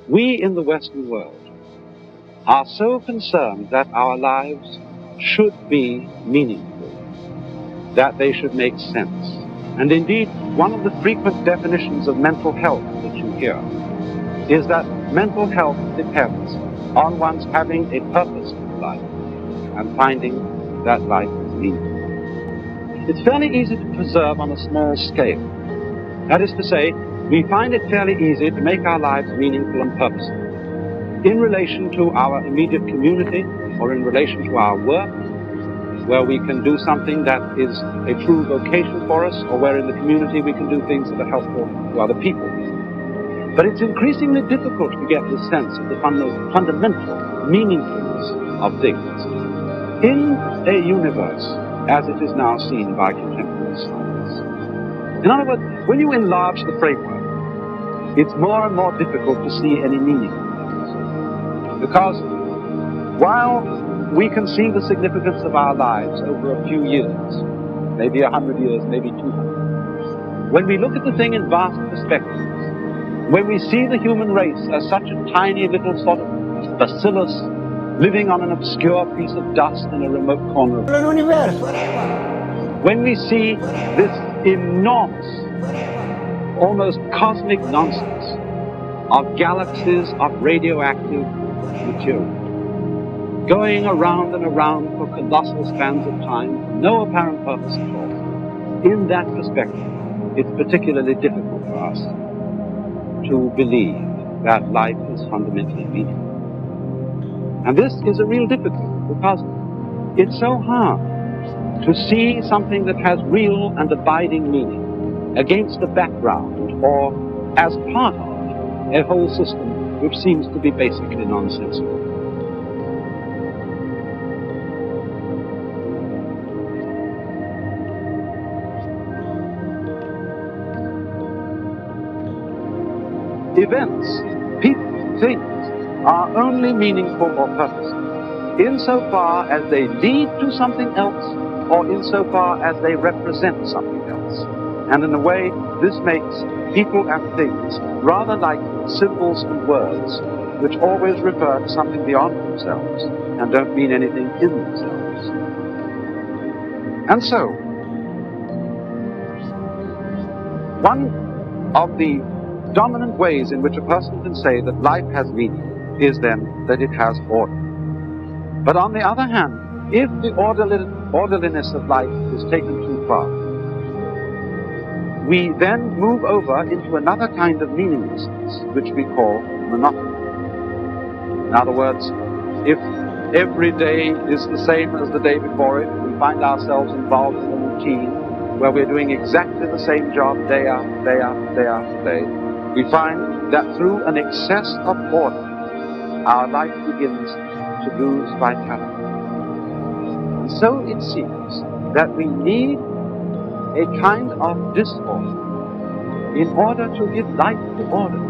We in the Western world are so concerned that our lives should be meaningful, that they should make sense. And indeed, one of the frequent definitions of mental health that you hear is that mental health depends on one's having a purpose in life and finding that life is meaningful. It's fairly easy to preserve on a small scale. That is to say, we find it fairly easy to make our lives meaningful and purposeful in relation to our immediate community or in relation to our work, where we can do something that is a true vocation for us, or where in the community we can do things that are helpful to other people. But it's increasingly difficult to get the sense of the fundamental meaningfulness of things in a universe as it is now seen by contemporary science. In other words, when you enlarge the framework, it's more and more difficult to see any meaning in things. Because while we can see the significance of our lives over a few years, maybe 100 years, maybe 200, when we look at the thing in vast perspectives, when we see the human race as such a tiny little sort of bacillus living on an obscure piece of dust in a remote corner of the universe, when we see this enormous, almost cosmic nonsense of galaxies of radioactive material going around and around for colossal spans of time for no apparent purpose at all, in that perspective, it's particularly difficult for us to believe that life is fundamentally meaningful. And this is a real difficulty because it's so hard to see something that has real and abiding meaning against the background or as part of a whole system which seems to be basically nonsensical. Events, people, things are only meaningful or purposeful insofar as they lead to something else or insofar as they represent something else. And in a way, this makes people and things rather like symbols and words which always refer to something beyond themselves and don't mean anything in themselves. And so, one of the dominant ways in which a person can say that life has meaning is then that it has order. But on the other hand, if the orderliness of life is taken too far, we then move over into another kind of meaninglessness, which we call monotony. In other words, if every day is the same as the day before it, we find ourselves involved in a routine where we're doing exactly the same job day after day after day after day, we find that through an excess of order, our life begins to lose vitality. And so it seems that we need a kind of disorder in order to give life to order.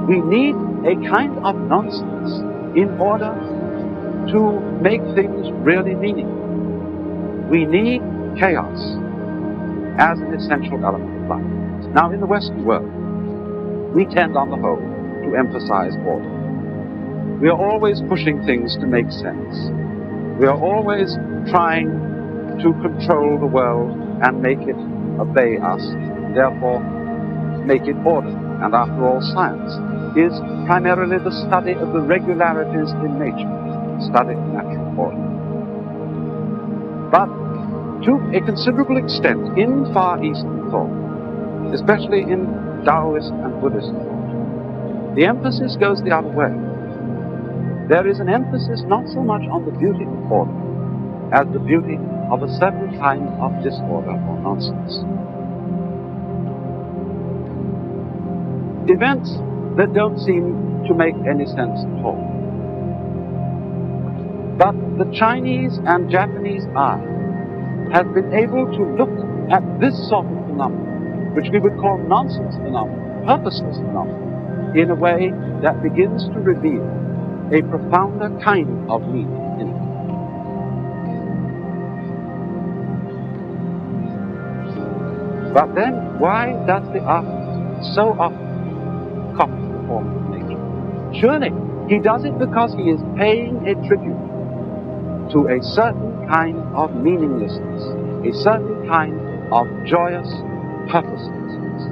We need a kind of nonsense in order to make things really meaningful. We need chaos as an essential element of life. Now, in the Western world, we tend, on the whole, to emphasize order. We are always pushing things to make sense. We are always trying to control the world and make it obey us, therefore make it ordered. And after all, science is primarily the study of the regularities in nature, the study of natural order. But to a considerable extent, in Far Eastern thought, especially in Taoist and Buddhist thought, the emphasis goes the other way. There is an emphasis not so much on the beauty of order as the beauty of a certain kind of disorder or nonsense. Events that don't seem to make any sense at all. But the Chinese and Japanese eye have been able to look at this sort of phenomenon, which we would call nonsense phenomenon, purposeless phenomenon, in a way that begins to reveal a profounder kind of meaning in it. But then, why does the artist so often copy the form of nature? Surely he does it because he is paying a tribute to a certain kind of meaninglessness, a certain kind of joyous purposelessness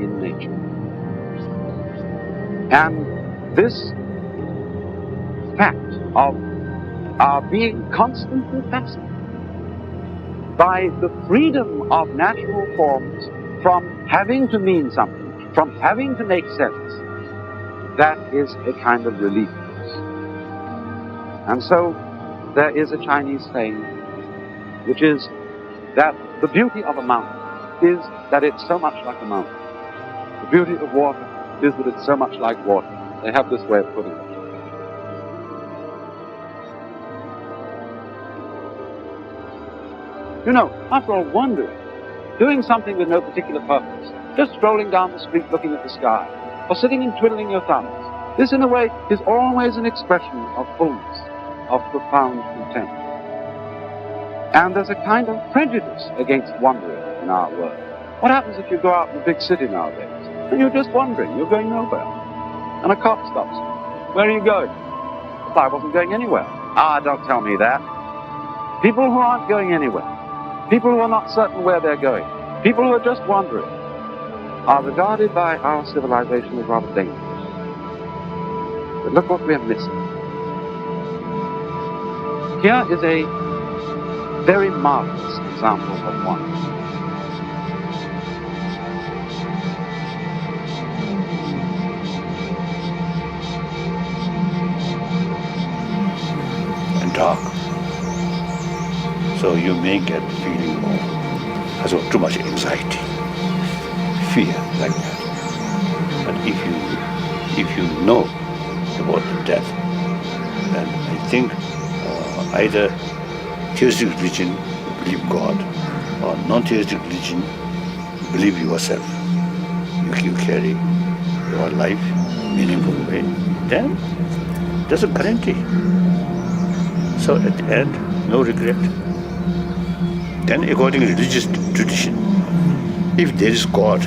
in nature. And this fact of our being constantly fascinated by the freedom of natural forms from having to mean something, from having to make sense, that is a kind of relief to us. And so there is a Chinese saying, which is that the beauty of a mountain is that it's so much like a mountain. The beauty of water is that it's so much like water. They have this way of putting it. You know, after all, wandering, doing something with no particular purpose, just strolling down the street looking at the sky, or sitting and twiddling your thumbs, this in a way is always an expression of fullness, of profound content. And there's a kind of prejudice against wandering in our world. What happens if you go out in a big city nowadays, and you're just wandering, you're going nowhere, and a cop stops you? Where are you going? Well, I wasn't going anywhere. Ah, don't tell me that. People who aren't going anywhere, people who are not certain where they're going, people who are just wandering, are regarded by our civilization as rather dangerous. But look what we're missing. Here is a very marvelous example of wandering. And dark. So you may get the feeling of too much anxiety, fear, like that. But if you know about the death, then I think either theistic religion, believe God, or non-theistic religion, believe yourself. You carry your life meaningful way, then there's a guarantee. So at the end, no regret. Then according to religious tradition, if there is God,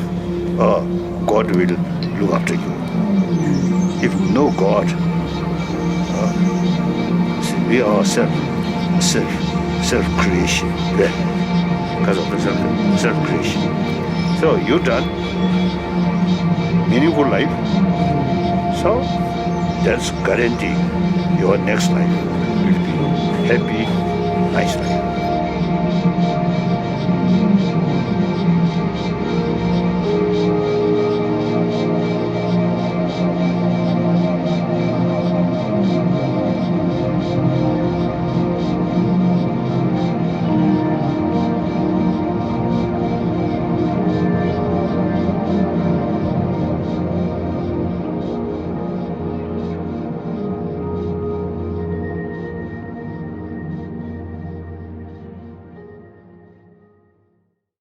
God will look after you. If no God, we are self-creation, because of the self-creation. So you done meaningful life, so that's guarantee your next life will be happy, nice life.